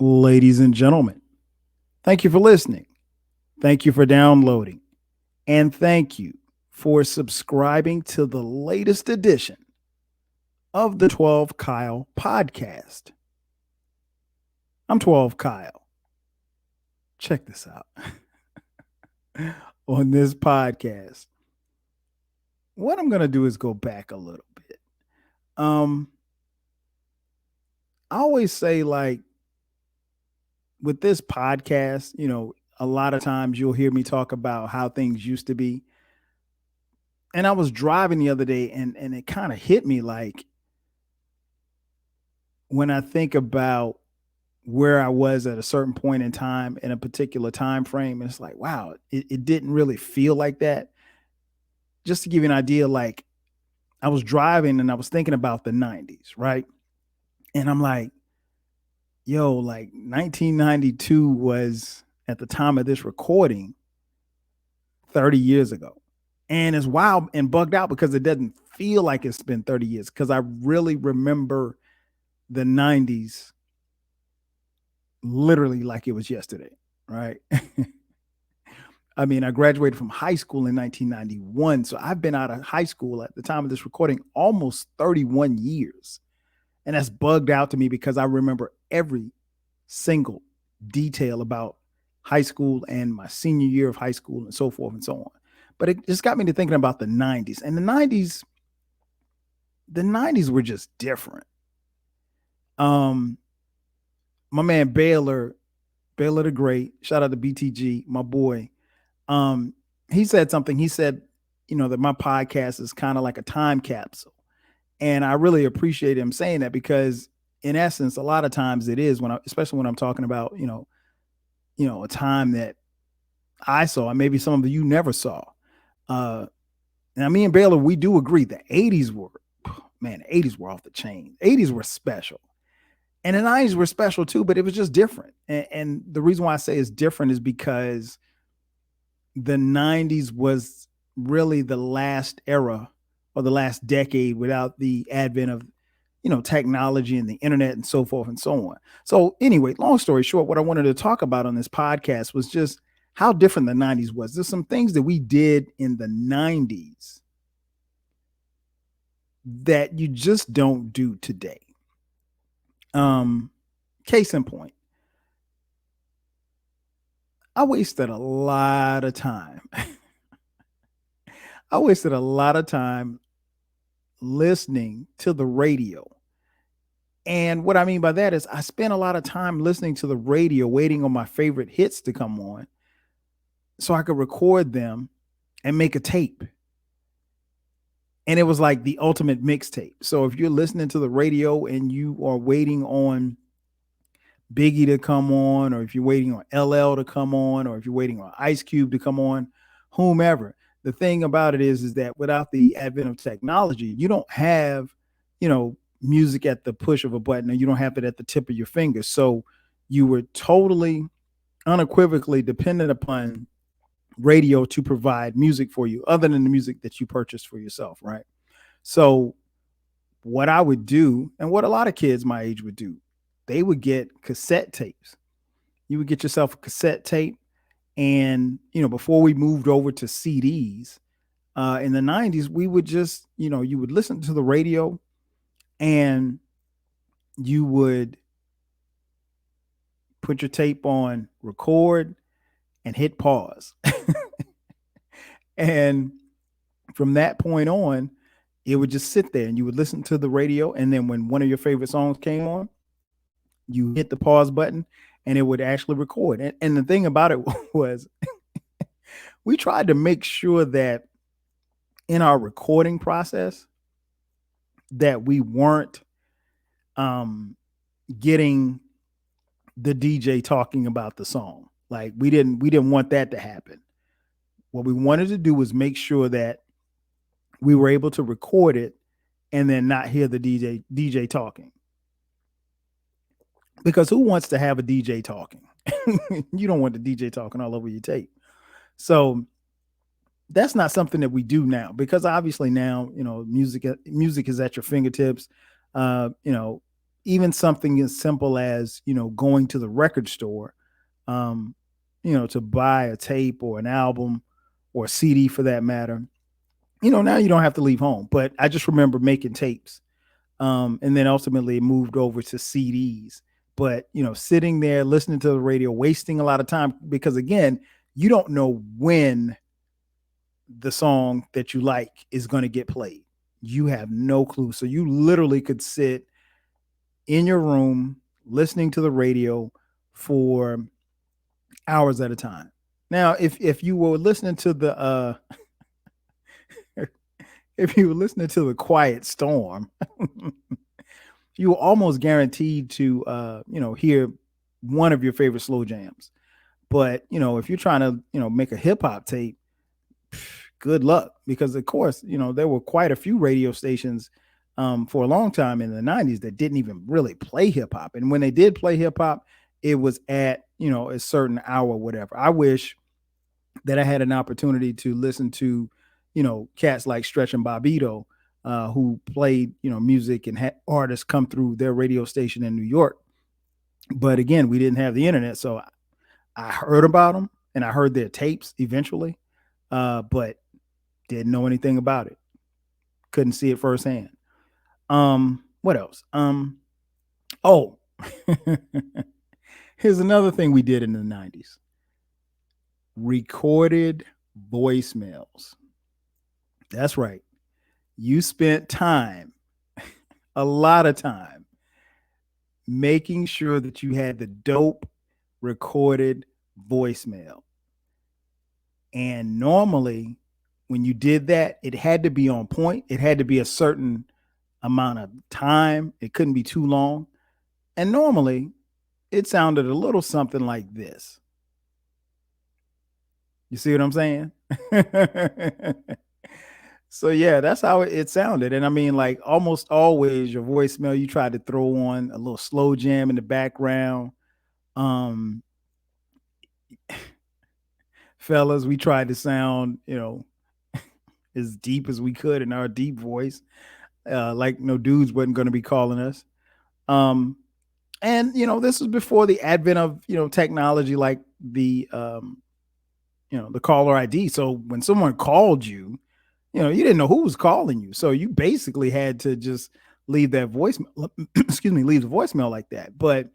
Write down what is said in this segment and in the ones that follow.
Ladies and gentlemen, thank you for listening. Thank you for downloading. And thank you for subscribing to the latest edition of the 12 Kyle podcast. I'm 12 Kyle. Check this out. On this podcast, what I'm going to do is go back a little bit. Um, I always say, like, with this podcast, a lot of times you'll hear me talk about how things used to be. And I was driving the other day and it kind of hit me, like, when I think about where I was at a certain point in time in a particular time frame, it's like, wow, it didn't really feel like that. Just to give you an idea, like, I was driving and I was thinking about the 90s, right? And I'm like, yo, like 1992 was, at the time of this recording, 30 years ago. And it's wild and bugged out because it doesn't feel like it's been 30 years, because I really remember the 90s literally like it was yesterday, right? I mean, I graduated from high school in 1991. So I've been out of high school at the time of this recording almost 31 years. And that's bugged out to me because I remember every single detail about high school and my senior year of high school and so forth and so on. But it just got me to thinking about the 90s. And the 90s were just different. My man Baylor the Great, shout out to BTG, my boy. He said something. He said, that my podcast is kind of like a time capsule. And I really appreciate him saying that, because in essence, a lot of times it is, especially when I'm talking about, a time that I saw and maybe some of you never saw. Now me and Baylor, we do agree the 80s were, man, the 80s were off the chain. 80s were special. And the 90s were special too, but it was just different. And the reason why I say it's different is because the 90s was really the last era or the last decade without the advent of, technology and the internet and so forth and so on. So anyway, long story short, what I wanted to talk about on this podcast was just how different the 90s was. There's some things that we did in the 90s that you just don't do today. Case in point, I wasted a lot of time. I wasted a lot of time listening to the radio. And what I mean by that is I spent a lot of time listening to the radio, waiting on my favorite hits to come on so I could record them and make a tape. And it was like the ultimate mixtape. So if you're listening to the radio and you are waiting on Biggie to come on, or if you're waiting on LL to come on, or if you're waiting on Ice Cube to come on, whomever, the thing about it is that without the advent of technology, you don't have, music at the push of a button, or you don't have it at the tip of your finger. So you were totally unequivocally dependent upon radio to provide music for you, other than the music that you purchased for yourself, right? So what I would do, and what a lot of kids my age would do, they would get cassette tapes. You would get yourself a cassette tape. And, before we moved over to CDs, in the 90s, we would just, you would listen to the radio and you would put your tape on record and hit pause. And from that point on, it would just sit there and you would listen to the radio. And then when one of your favorite songs came on, you hit the pause button and it would actually record. And the thing about it was we tried to make sure that in our recording process that we weren't getting the DJ talking about the song. Like we didn't want that to happen. What we wanted to do was make sure that we were able to record it and then not hear the DJ talking. Because who wants to have a DJ talking? You don't want the DJ talking all over your tape. So that's not something that we do now, because obviously now, music is at your fingertips. even something as simple as, going to the record store, um, to buy a tape or an album or a CD for that matter. Now you don't have to leave home, but I just remember making tapes. And then ultimately it moved over to CDs. But, sitting there listening to the radio, wasting a lot of time because, again, you don't know when the song that you like is going to get played. You have no clue. So you literally could sit in your room listening to the radio for hours at a time. Now, if you were listening to the if you were listening to the Quiet Storm, you were almost guaranteed to hear one of your favorite slow jams. But if you're trying to make a hip hop tape, good luck, because of course there were quite a few radio stations for a long time in the 90s that didn't even really play hip hop, and when they did play hip hop, it was at a certain hour or whatever. I wish that I had an opportunity to listen to cats like Stretch and Bobito, who played music and had artists come through their radio station in New York. But again, we didn't have the internet, so I heard about them and I heard their tapes eventually, but didn't know anything about it. Couldn't see it firsthand. What else? Oh, here's another thing we did in the 90s. Recorded voicemails. That's right. You spent time, a lot of time, making sure that you had the dope recorded voicemail. And normally, when you did that, it had to be on point. It had to be a certain amount of time. It couldn't be too long. And normally, it sounded a little something like this. You see what I'm saying? So yeah, that's how it sounded. And I mean, like almost always your voicemail, you tried to throw on a little slow jam in the background. Um Fellas, we tried to sound, as deep as we could in our deep voice. Like no dudes wasn't going to be calling us. Um and this was before the advent of, technology like the caller ID. So when someone called you, you didn't know who was calling you. So you basically had to just leave that voicemail, excuse me, leave the voicemail like that. But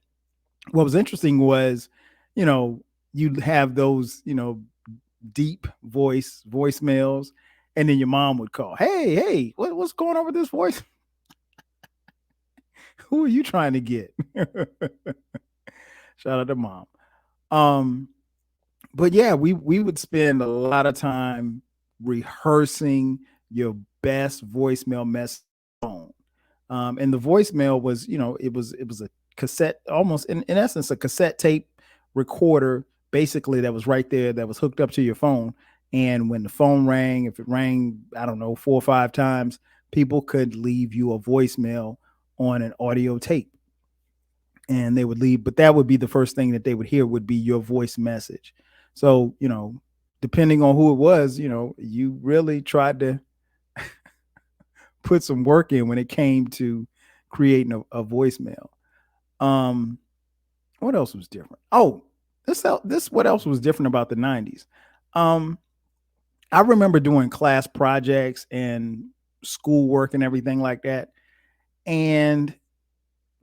what was interesting was, you'd have those, deep voicemails, and then your mom would call. Hey, what's going on with this voice? Who are you trying to get? Shout out to mom. Um, but yeah, we would spend a lot of time rehearsing your best voicemail message phone. And the voicemail was, it was a cassette, almost in essence, a cassette tape recorder, basically, that was right there, that was hooked up to your phone. And when the phone rang, if it rang, I don't know, 4 or 5 times, people could leave you a voicemail on an audio tape, and they would leave. But that would be the first thing that they would hear, would be your voice message. So, depending on who it was, you really tried to put some work in when it came to creating a voicemail. Um, what else was different? Oh, this what else was different about the 90s. Um, I remember doing class projects and schoolwork and everything like that. And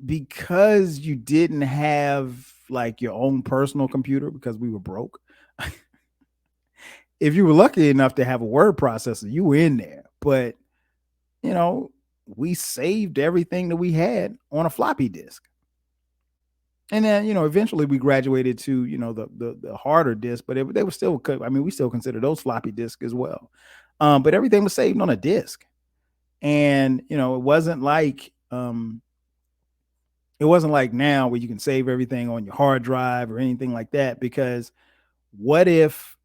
because you didn't have like your own personal computer, because we were broke, if you were lucky enough to have a word processor, you were in there. But, you know, we saved everything that we had on a floppy disk. And then, eventually we graduated to, the harder disk, but they were still, I mean, we still consider those floppy disks as well. But everything was saved on a disk. And, it wasn't like now where you can save everything on your hard drive or anything like that, because what if,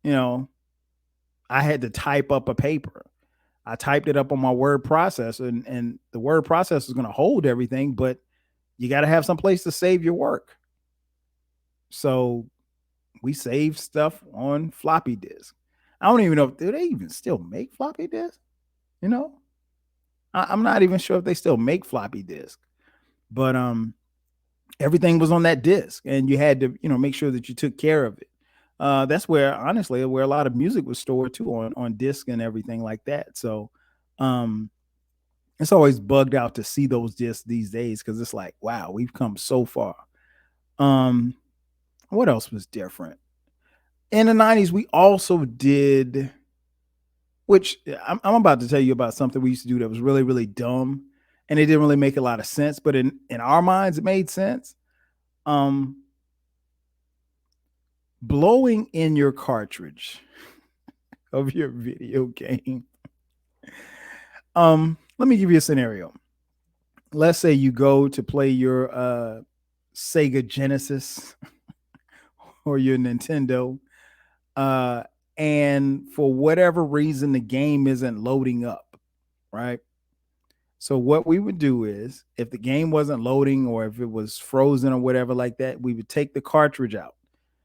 I had to type up a paper? I typed it up on my word processor, and the word processor is going to hold everything, but you got to have some place to save your work. So we save stuff on floppy disk. I don't even know, do they even still make floppy disk? I'm not even sure if they still make floppy disk. But everything was on that disc, and you had to, make sure that you took care of it. That's where, honestly, where a lot of music was stored too, on disc and everything like that. So um it's always bugged out to see those discs these days, because it's like, wow, we've come so far. Um, what else was different? In the 90s, we also did, which I'm about to tell you about something we used to do that was really, really dumb, and it didn't really make a lot of sense, but in our minds, it made sense. Um, Blowing in your cartridge of your video game. Let me give you a scenario. Let's say you go to play your Sega Genesis or your Nintendo, uh, and for whatever reason the game isn't loading up, right? So what we would do is, if the game wasn't loading or if it was frozen or whatever like that, we would take the cartridge out,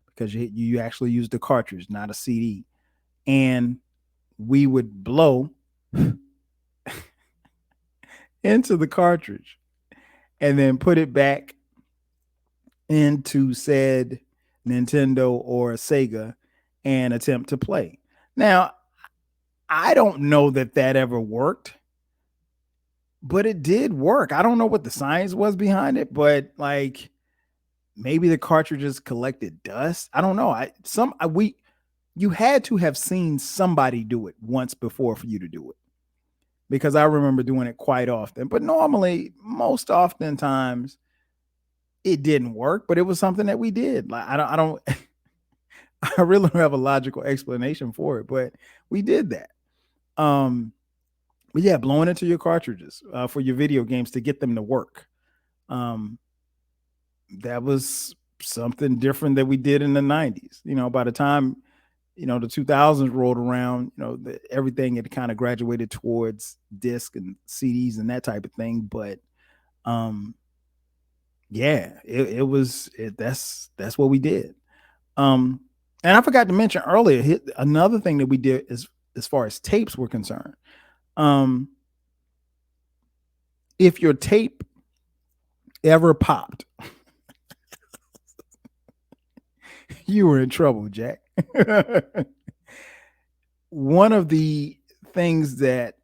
because you actually use the cartridge, not a CD, and we would blow into the cartridge and then put it back into said Nintendo or Sega and attempt to play. Now, I don't know that that ever worked, but it did work. I don't know what the science was behind it, but like, maybe the cartridges collected dust. I don't know. You had to have seen somebody do it once before for you to do it, because I remember doing it quite often. But normally, most oftentimes, it didn't work, but it was something that we did. Like, I don't I really don't have a logical explanation for it, but we did that. Um, but yeah, blowing into your cartridges for your video games to get them to work. Um, that was something different that we did in the 90s. By the time, the 2000s rolled around, everything had kind of graduated towards disc and CDs and that type of thing. But um, yeah, that's what we did. Um, and I forgot to mention earlier, another thing that we did is, as far as tapes were concerned. Um, if your tape ever popped, you were in trouble, Jack. One of the things that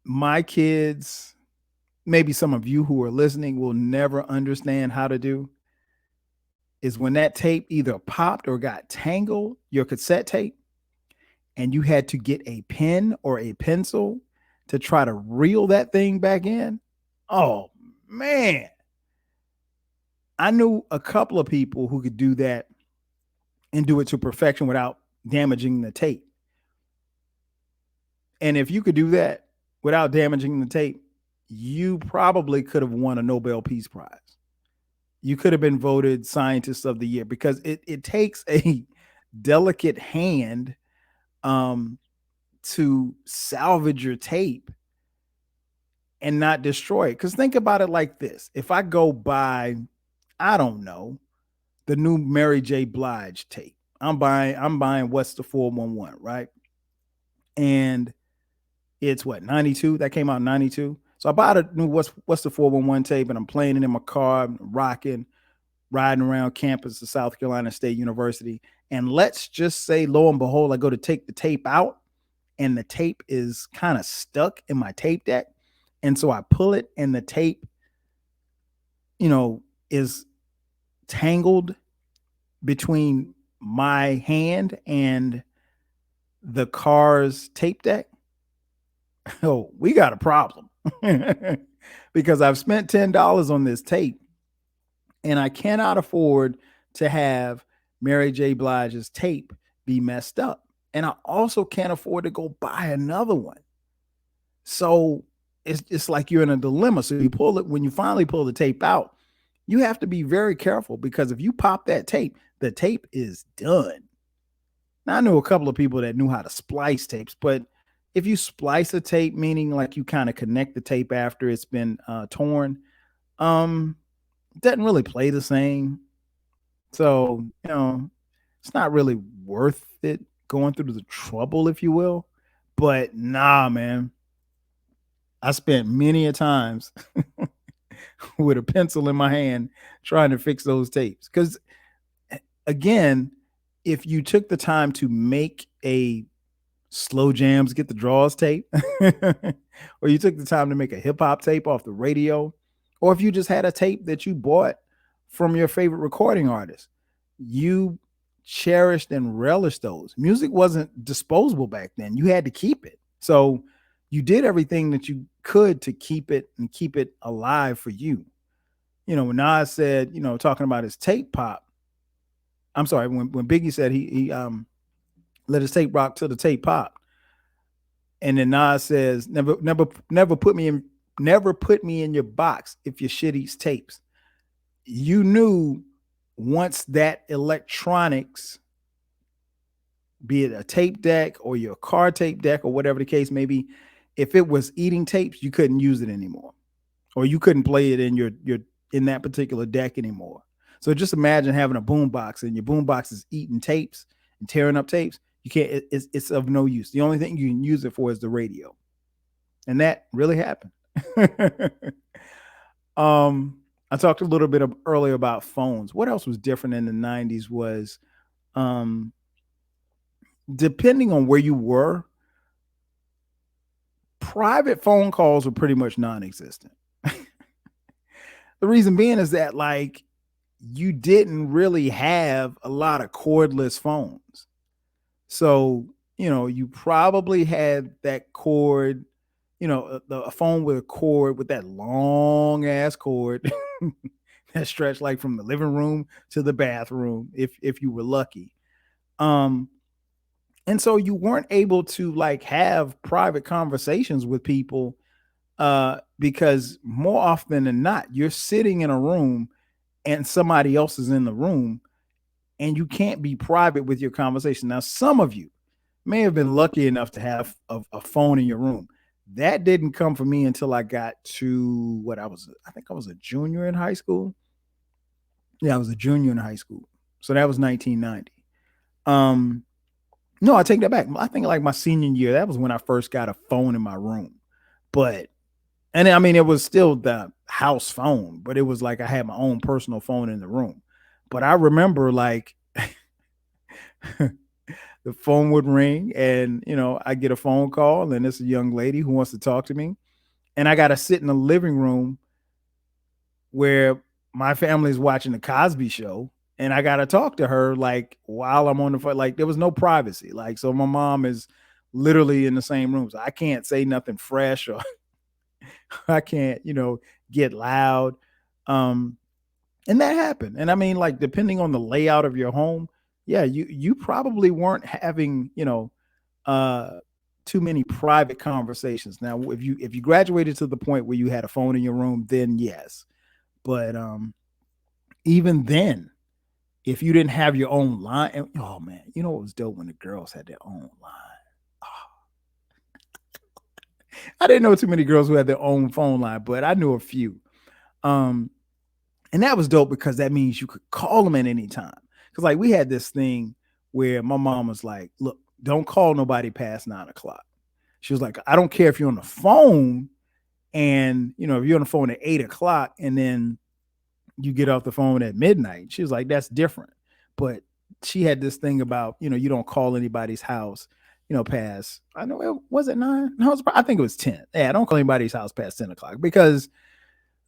my kids, maybe some of you who are listening, will never understand how to do, is when that tape either popped or got tangled, your cassette tape, and you had to get a pen or a pencil to try to reel that thing back in. Oh, man. I knew a couple of people who could do that and do it to perfection without damaging the tape. And if you could do that without damaging the tape, you probably could have won a Nobel Peace Prize. You could have been voted Scientist of the Year, because it takes a delicate hand to salvage your tape and not destroy it. Because think about it like this: if I go buy, I don't know, the new Mary J. Blige tape, I'm buying What's the 411, right? And it's what, 92? That came out in 92. So I bought a new What's the 411 tape, and I'm playing it in my car, rocking, riding around campus of South Carolina State University. And let's just say, lo and behold, I go to take the tape out, and the tape is kind of stuck in my tape deck. And so I pull it, and the tape, is tangled between my hand and the car's tape deck. Oh, we got a problem. Because I've spent $10 on this tape, and I cannot afford to have Mary J. Blige's tape be messed up. And I also can't afford to go buy another one. So it's like you're in a dilemma. So when you finally pull the tape out, you have to be very careful, because if you pop that tape, the tape is done. Now, I knew a couple of people that knew how to splice tapes, but if you splice a tape, meaning like you kind of connect the tape after it's been torn, it doesn't really play the same. So, it's not really worth it going through the trouble, if you will. But nah, man, I spent many a times with a pencil in my hand trying to fix those tapes. Because again, if you took the time to make a slow jams, get the draws tape, or you took the time to make a hip hop tape off the radio, or if you just had a tape that you bought from your favorite recording artist, you cherished and relished those. Music wasn't disposable back then. You had to keep it. So you did everything that you could to keep it and keep it alive for you. When Nas said, talking about his tape pop, I'm sorry, when Biggie said he let his tape rock till the tape pop. And then Nas says, never put me in your box if your shit eats tapes. You knew once that electronics, be it a tape deck or your car tape deck or whatever the case may be, if it was eating tapes, you couldn't use it anymore, or you couldn't play it in your in that particular deck anymore. So just imagine having a boom box and your boom box is eating tapes and tearing up tapes. You can't. It's of no use. The only thing you can use it for is the radio, and that really happened. I talked a little bit earlier about phones. What else was different in the 90s was, depending on where you were, private phone calls were pretty much non-existent. The reason being is that, like, you didn't really have a lot of cordless phones. So, you probably had that cord, a phone with a cord with that long ass cord that stretched like from the living room to the bathroom, if you were lucky. And so you weren't able to like have private conversations with people, because more often than not, you're sitting in a room and somebody else is in the room, and you can't be private with your conversation. Now, some of you may have been lucky enough to have a phone in your room. That didn't come for me until I got to I think I was a junior in high school. Yeah, I was a junior in high school. So that was 1990. No, I take that back. I think like my senior year, that was when I first got a phone in my room. And I mean, it was still the house phone, but it was like I had my own personal phone in the room. But I remember like the phone would ring and, I get a phone call and it's a young lady who wants to talk to me. And I got to sit in the living room where my family's watching the Cosby Show. And I got to talk to her like while I'm on the phone. Like there was no privacy. Like, so my mom is literally in the same room. So I can't say nothing fresh, or I can't, get loud. And that happened. And I mean, like, depending on the layout of your home, yeah, you probably weren't having, too many private conversations. Now, if you graduated to the point where you had a phone in your room, then yes. But even then, if you didn't have your own line, oh man, it was dope when the girls had their own line. I didn't know too many girls who had their own phone line, but I knew a few. And that was dope because that means you could call them at any time. Because like we had this thing where my mom was like, look, don't call nobody past 9:00. She was like, I don't care if you're on the phone and, if you're on the phone at 8:00 and then you get off the phone at midnight. She was like, that's different. But she had this thing about, you don't call anybody's house, past, I know it was at 9. No, I think it was 10. Yeah, don't call anybody's house past 10:00 because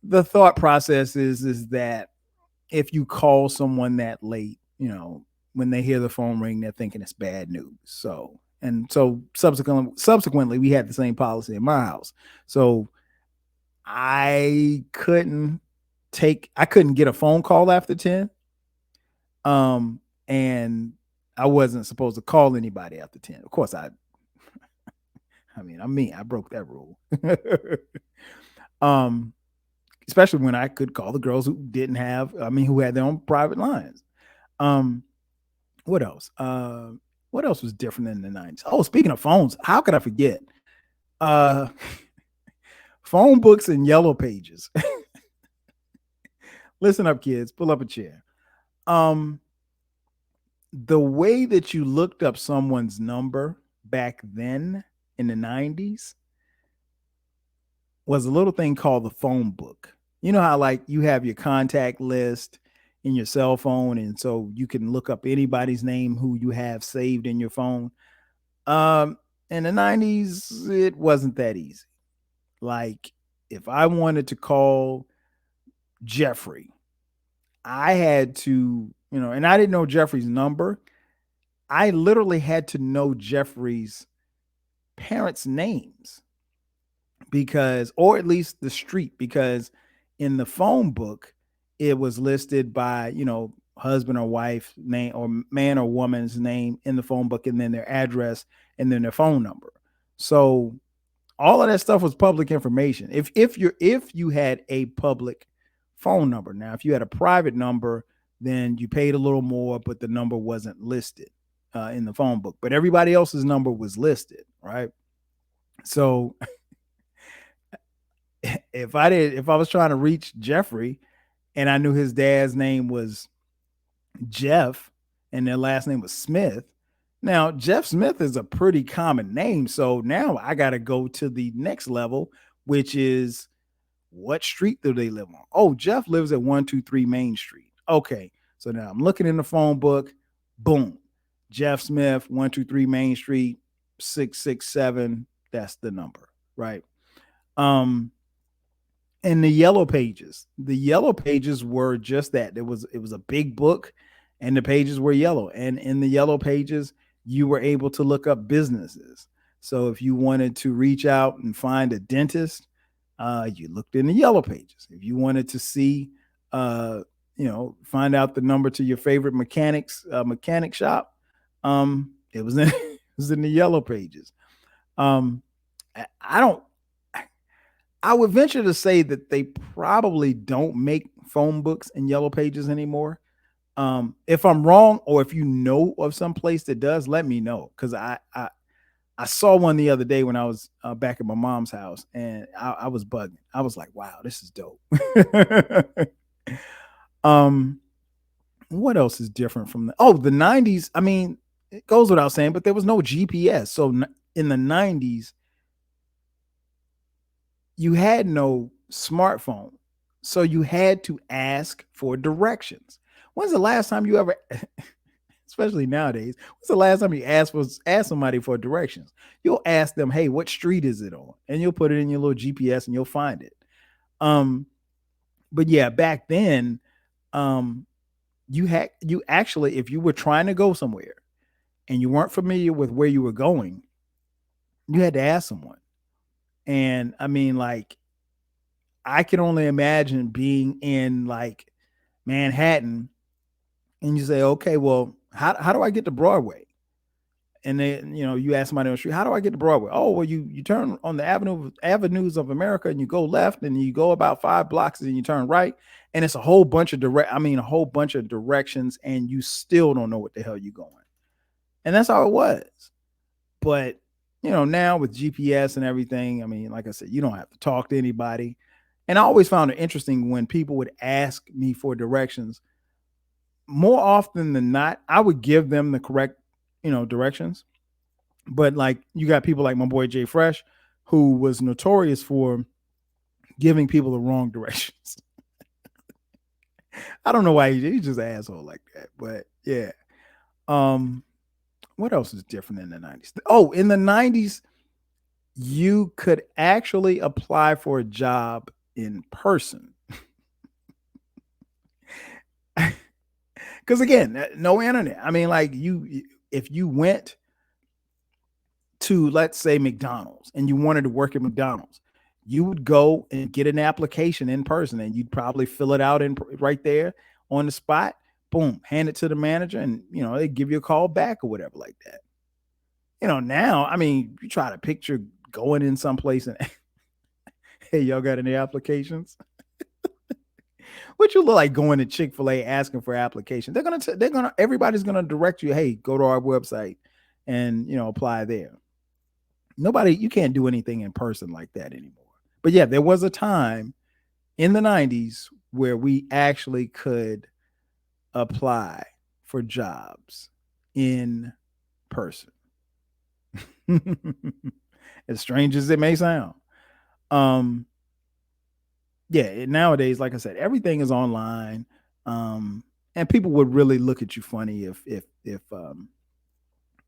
the thought process is that if you call someone that late, when they hear the phone ring, they're thinking it's bad news. So subsequently, we had the same policy in my house. So I couldn't get a phone call after 10. And I wasn't supposed to call anybody after 10. Of course, I broke that rule. Especially when I could call the girls who who had their own private lines. What else? What else was different in the 90s? Oh, speaking of phones, how could I forget? Phone books and yellow pages. Listen up, kids. Pull up a chair. The way that you looked up someone's number back then in the 90s was a little thing called the phone book. You know how like you have your contact list in your cell phone, and so you can look up anybody's name who you have saved in your phone. Um, in the 90s, it wasn't that easy. Like if I wanted to call Jeffrey, I had to, and I didn't know Jeffrey's number. I literally had to know Jeffrey's parents' names because, or at least the street, because in the phone book, it was listed by, husband or wife name or man or woman's name in the phone book, and then their address and then their phone number. So all of that stuff was public information. If you had a public phone number. Now, if you had a private number, then you paid a little more, but the number wasn't listed in the phone book. But everybody else's number was listed, right? So if I was trying to reach Jeffrey and I knew his dad's name was Jeff and their last name was Smith. Now, Jeff Smith is a pretty common name. So now I got to go to the next level, which is what street do they live on? Oh, Jeff lives at 123 Main Street. Okay. So now I'm looking in the phone book. Boom. Jeff Smith, 123 Main Street, 667. That's the number, right? Um, and the yellow pages were just that. It was a big book and the pages were yellow. And in the yellow pages, you were able to look up businesses. So if you wanted to reach out and find a dentist, you looked in the yellow pages. If you wanted to see, find out the number to your favorite mechanic shop, it was in it was in the yellow pages. Um, I don't. I would venture to say that they probably don't make phone books in yellow pages anymore. If I'm wrong, or if you know of some place that does, let me know because I saw one the other day when I was back at my mom's house, and I was bugging. I was like, "Wow, this is dope." um, what else is different from the '90s? I mean, it goes without saying, but there was no GPS. So in the '90s, you had no smartphone, so you had to ask for directions. When's the last time you ever especially nowadays, when's the last time you ask somebody for directions? You'll ask them, "Hey, what street is it on?" And you'll put it in your little GPS and you'll find it. Um, but yeah, back then, um, you actually, if you were trying to go somewhere and you weren't familiar with where you were going, you had to ask someone. And I mean, like, I can only imagine being in like Manhattan and you say, "Okay, well, how do I get to Broadway?" And then you ask somebody on the street, "How do I get to Broadway?" "Oh, well, you turn on the avenues of America and you go left and you go about 5 blocks and you turn right, and it's a whole bunch of a whole bunch of directions, and you still don't know what the hell you're going." And that's how it was. But now with GPS and everything, I mean, like I said, you don't have to talk to anybody. And I always found it interesting when people would ask me for directions. More often than not, I would give them the correct, directions. But like you got people like my boy Jay Fresh, who was notorious for giving people the wrong directions. I don't know why he's just an asshole like that. But yeah. Um, what else is different in the 90s? Oh, in the 90s, you could actually apply for a job in person. Because again, no internet. I mean, like if you went to, let's say, McDonald's and you wanted to work at McDonald's, you would go and get an application in person and you'd probably fill it out in right there on the spot. Boom, hand it to the manager, and they give you a call back or whatever like that. Now, I mean, you try to picture going in someplace and hey, y'all got any applications? What you look like going to Chick-fil-A asking for application? Everybody's gonna direct you. Hey, go to our website and apply there. Nobody, you can't do anything in person like that anymore. But yeah, there was a time in the 90s where we actually could apply for jobs in person. As strange as it may sound. Um, Yeah, nowadays, like I said, everything is online. And people would really look at you funny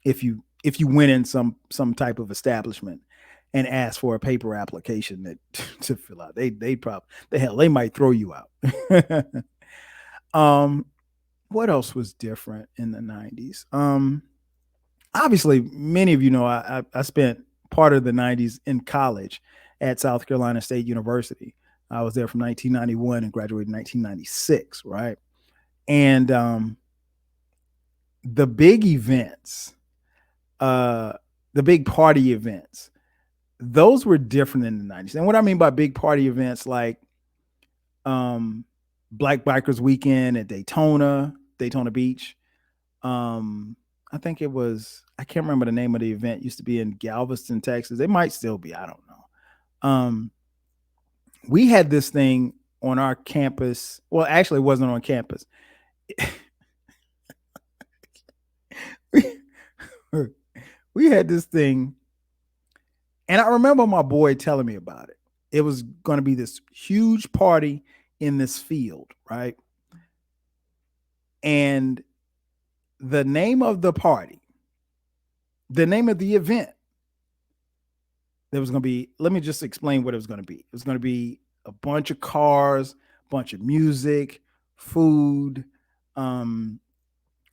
if you went in some type of establishment and asked for a paper application that to fill out. They probably the hell they might throw you out. um, what else was different in the 90s? Obviously, many of you know I spent part of the 90s in college at South Carolina State University. I was there from 1991 and graduated in 1996, right? And the big events, uh, the big party events, those were different in the 90s. And what I mean by big party events, like um, Black Bikers Weekend at Daytona Beach. Um, I think it was, I can't remember the name of the event. It used to be in Galveston, Texas. It might still be. I don't know. We had this thing on our campus. Well, actually, it wasn't on campus. We had this thing, and I remember my boy telling me about it. It was going to be this huge party in this field, right? And the name of the party, the name of the event, there was going to be, let me just explain what it was going to be. It was going to be a bunch of cars, a bunch of music, food, of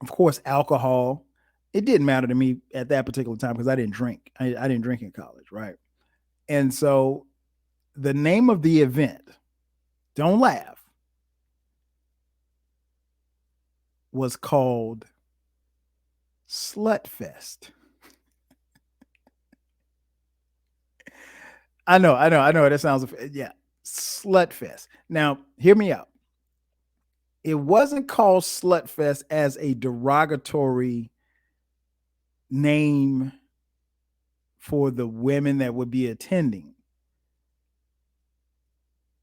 course, alcohol. It didn't matter to me at that particular time because I didn't drink. I didn't drink in college, right? And so the name of the event, don't laugh, was called Slut Fest. I know. That sounds, yeah, Slut Fest. Now, hear me out. It wasn't called Slut Fest as a derogatory name for the women that would be attending.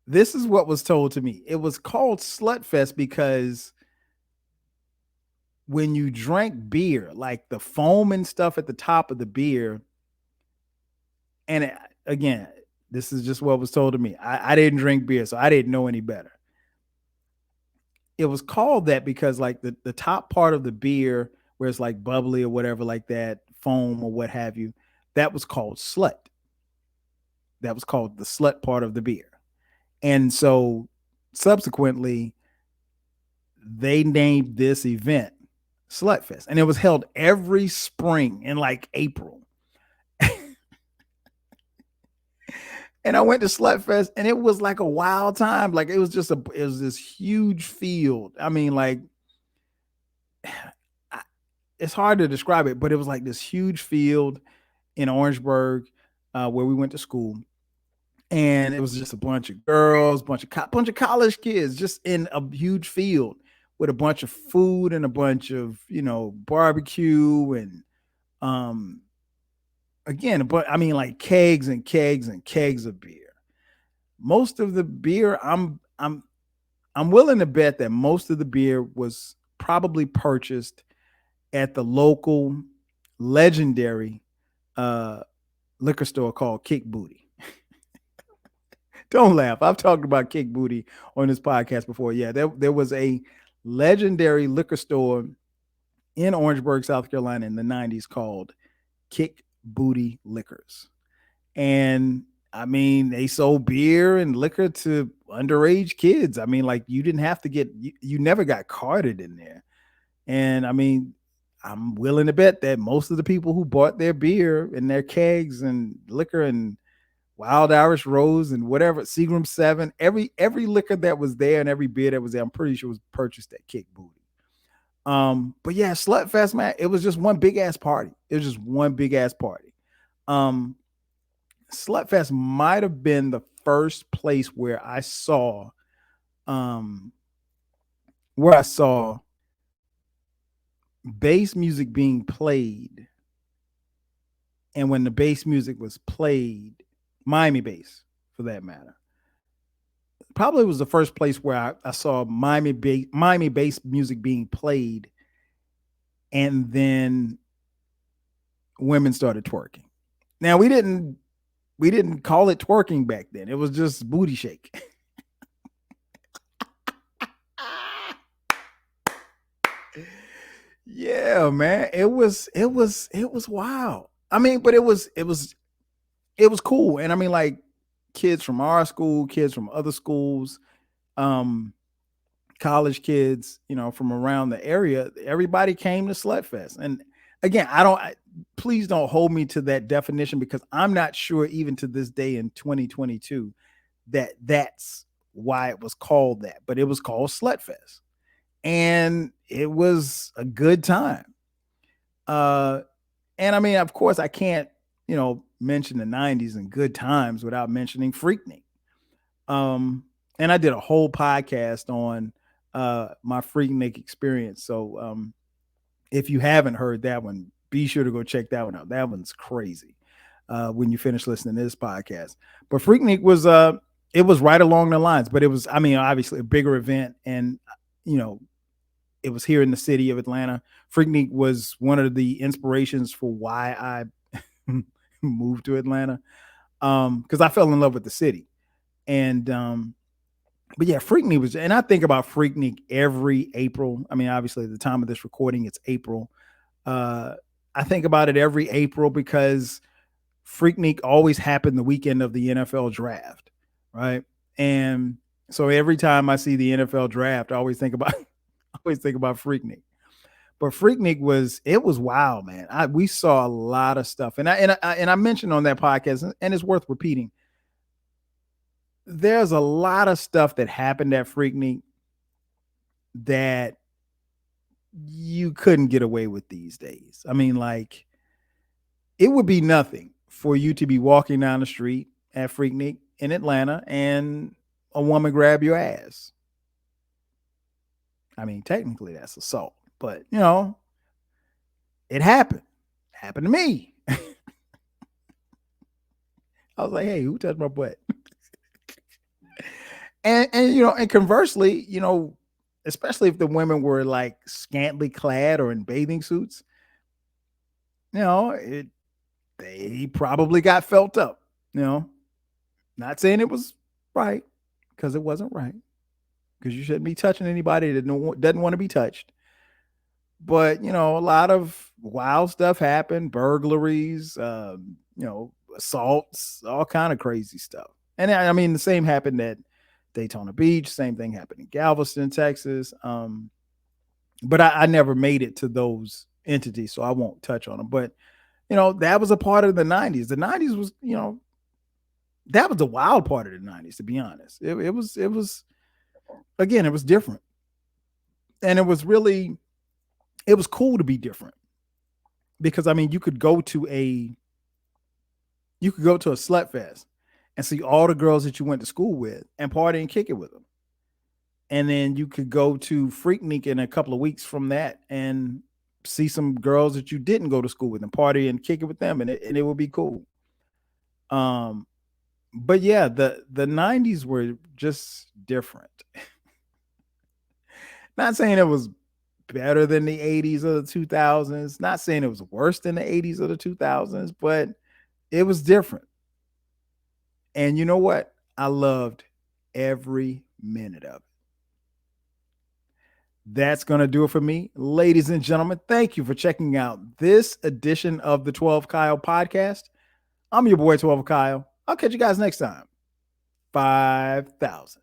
This is what was told to me. It was called Slut Fest because when you drank beer, like the foam and stuff at the top of the beer, and again, this is just what was told to me. I didn't drink beer, so I didn't know any better. It was called that because like the top part of the beer, where it's like bubbly or whatever, like that, foam or what have you, that was called slut. That was called the slut part of the beer. And so subsequently, they named this event Slut Fest. And it was held every spring in like April. And I went to Slut Fest and it was like a wild time. Like it was this huge field. I mean, like it's hard to describe it, but it was like this huge field in Orangeburg, where we went to school. And it was just a bunch of girls, bunch of college kids, just in a huge field with a bunch of food and a bunch of barbecue and again, but I mean like kegs and kegs and kegs of beer. Most of the beer, I'm willing to bet that most of the beer was probably purchased at the local legendary liquor store called Kick Booty. Don't laugh. I've talked about Kick Booty on this podcast before. Yeah, there was a legendary liquor store in Orangeburg, South Carolina in the 90s called Kick Booty Liquors. And I mean, they sold beer and liquor to underage kids. I mean, like you didn't have to you never got carded in there. And I mean, I'm willing to bet that most of the people who bought their beer and their kegs and liquor and Wild Irish Rose and whatever, Seagram 7, every liquor that was there and every beer that was there, I'm pretty sure was purchased at Kick Booty. But yeah, Slut Fest, man, it was just one big ass party. It was just one big ass party. Slut Fest might have been the first place where I saw bass music being played. And when the bass music was played, Miami bass for that matter, probably was the first place where I saw Miami bass music being played, and then women started twerking. Now we didn't call it twerking back then. It was just booty shake. Yeah, man. It was wild. I mean, but it was cool. And I mean, like kids from our school, kids from other schools, um, college kids, from around the area, everybody came to Slut Fest. And again, please don't hold me to that definition because I'm not sure even to this day in 2022 that that's why it was called that, but it was called Slut Fest. And it was a good time. Uh, and I mean, of course, I can't, mention the 90s and good times without mentioning FreakNik. Um, and I did a whole podcast on my FreakNik experience. So if you haven't heard that one, be sure to go check that one out. That one's crazy. When you finish listening to this podcast. But FreakNik was it was right along the lines, but it was, I mean, obviously a bigger event, and you know, it was here in the city of Atlanta. FreakNik was one of the inspirations for why I moved to Atlanta. Because I fell in love with the city. And but yeah, FreakNik was, and I think about FreakNik every April. I mean, obviously, at the time of this recording, it's April. Uh, I think about it every April because FreakNik always happened the weekend of the NFL draft, right? And so every time I see the NFL draft, I always think about I always think about FreakNik. But FreakNik was wild, man. We saw a lot of stuff, and I mentioned on that podcast, and it's worth repeating. There's a lot of stuff that happened at FreakNik that you couldn't get away with these days. I mean, like, it would be nothing for you to be walking down the street at FreakNik in Atlanta and a woman grab your ass. I mean, technically that's assault, but it happened. It happened to me. I was like, hey, who touched my butt? And conversely, especially if the women were like scantily clad or in bathing suits, they probably got felt up. Not saying it was right, because it wasn't right, because you shouldn't be touching anybody that doesn't want to be touched. But a lot of wild stuff happened, burglaries, assaults, all kind of crazy stuff. And I mean, the same happened at Daytona Beach. Same thing happened in Galveston, Texas. But I never made it to those entities, so I won't touch on them. But that was a part of the 90s. The 90s was, that was the wild part of the 90s, to be honest. It was again, it was different. And it was cool to be different. Because I mean, you could go to a Slut Fest and see all the girls that you went to school with and party and kick it with them. And then you could go to FreakNik in a couple of weeks from that and see some girls that you didn't go to school with and party and kick it with them, and it would be cool. But yeah, the 90s were just different. Not saying it was better than the 80s or the 2000s, not saying it was worse than the 80s or the 2000s, but it was different. And you know what? I loved every minute of it. That's going to do it for me. Ladies and gentlemen, thank you for checking out this edition of the 12 Kyle podcast. I'm your boy, 12 Kyle. I'll catch you guys next time. 5,000.